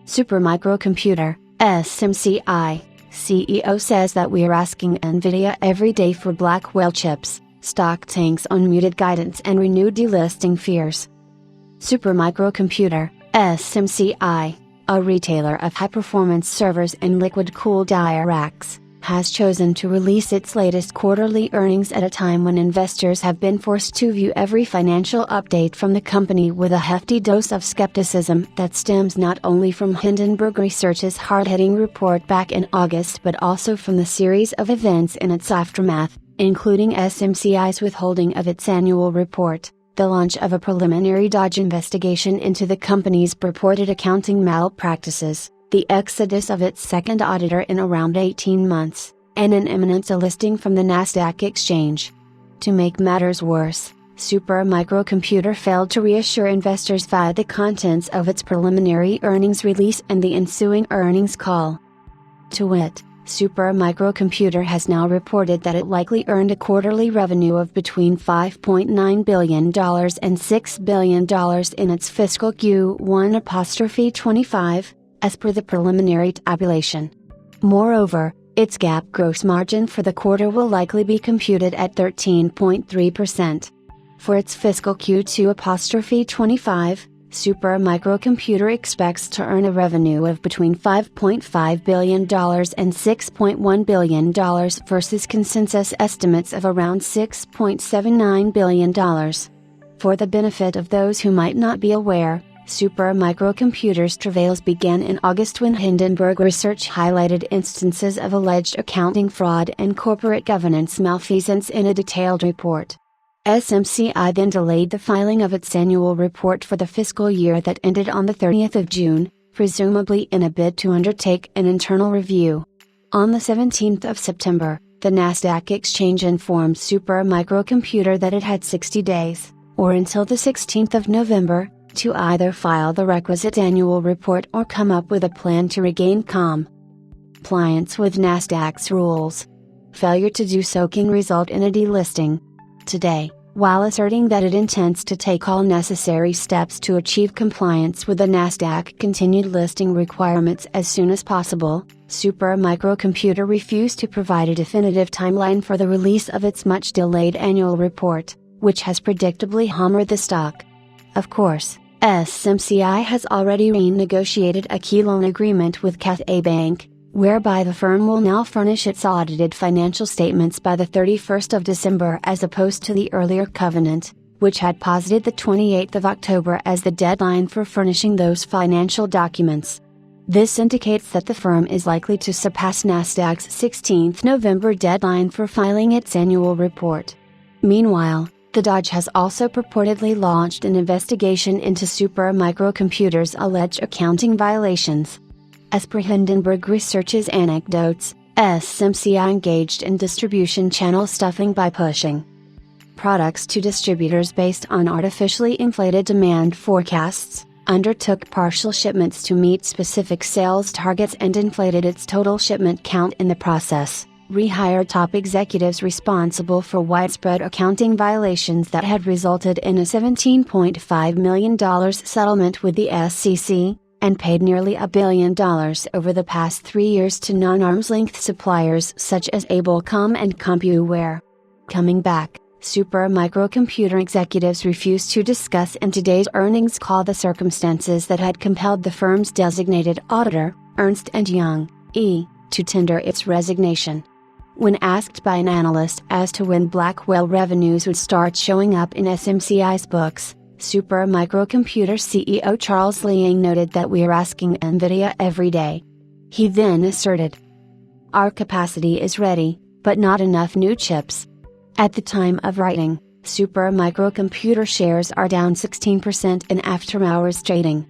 Supermicrocomputer, SMCI, CEO says that we're asking NVIDIA every day for Blackwell chips. Stock tanks on muted guidance and renewed delisting fears. Supermicrocomputer, SMCI, a retailer of high-performance servers and liquid-cooled die racks, has chosen to release its latest quarterly earnings at a time when investors have been forced to view every financial update from the company with a hefty dose of skepticism that stems not only from Hindenburg Research's hard-hitting report back in August but also from the series of events in its aftermath, including SMCI's withholding of its annual report, the launch of a preliminary DOJ investigation into the company's purported accounting malpractices, the exodus of its second auditor in around 18 months, and an imminent delisting from the Nasdaq exchange. To make matters worse, Supermicrocomputer failed to reassure investors via the contents of its preliminary earnings release and the ensuing earnings call. To wit, Supermicrocomputer has now reported that it likely earned a quarterly revenue of between $5.9 billion and $6 billion in its fiscal Q1'25, as per the preliminary tabulation. Moreover, its GAAP gross margin for the quarter will likely be computed at 13.3%. For its fiscal Q2'25, Supermicrocomputer expects to earn a revenue of between $5.5 billion and $6.1 billion versus consensus estimates of around $6.79 billion. For the benefit of those who might not be aware, Supermicrocomputer's travails began in August when Hindenburg Research highlighted instances of alleged accounting fraud and corporate governance malfeasance in a detailed report. SMCI then delayed the filing of its annual report for the fiscal year that ended on the 30th of June, presumably in a bid to undertake an internal review. On the 17th of September, the Nasdaq exchange informed Supermicrocomputer that it had 60 days, or until the 16th of November, to either file the requisite annual report or come up with a plan to regain compliance with Nasdaq's rules. Failure to do so can result in a delisting. Today, while asserting that it intends to take all necessary steps to achieve compliance with the Nasdaq continued listing requirements as soon as possible, Supermicrocomputer refused to provide a definitive timeline for the release of its much-delayed annual report, which has predictably hammered the stock. Of course, SMCI has already renegotiated a key loan agreement with Cathay Bank, whereby the firm will now furnish its audited financial statements by the 31st of December as opposed to the earlier covenant, which had posited the 28th of October as the deadline for furnishing those financial documents. This indicates that the firm is likely to surpass Nasdaq's 16th November deadline for filing its annual report. Meanwhile, the DOJ has also purportedly launched an investigation into Supermicrocomputer's alleged accounting violations. As per Hindenburg Research's anecdotes, SMCI engaged in distribution channel stuffing by pushing products to distributors based on artificially inflated demand forecasts, undertook partial shipments to meet specific sales targets and inflated its total shipment count in the process, rehired top executives responsible for widespread accounting violations that had resulted in a $17.5 million settlement with the SEC, and paid nearly $1 billion over the past 3 years to non-arm's-length suppliers such as Ablecom and CompuWare. Coming back, Supermicrocomputer executives refused to discuss in today's earnings call the circumstances that had compelled the firm's designated auditor, Ernst & Young, to tender its resignation. When asked by an analyst as to when Blackwell revenues would start showing up in SMCI's books, Supermicrocomputer CEO Charles Liang noted that we're asking NVIDIA every day. He then asserted, "Our capacity is ready, but not enough new chips." At the time of writing, Supermicrocomputer shares are down 16% in after-hours trading.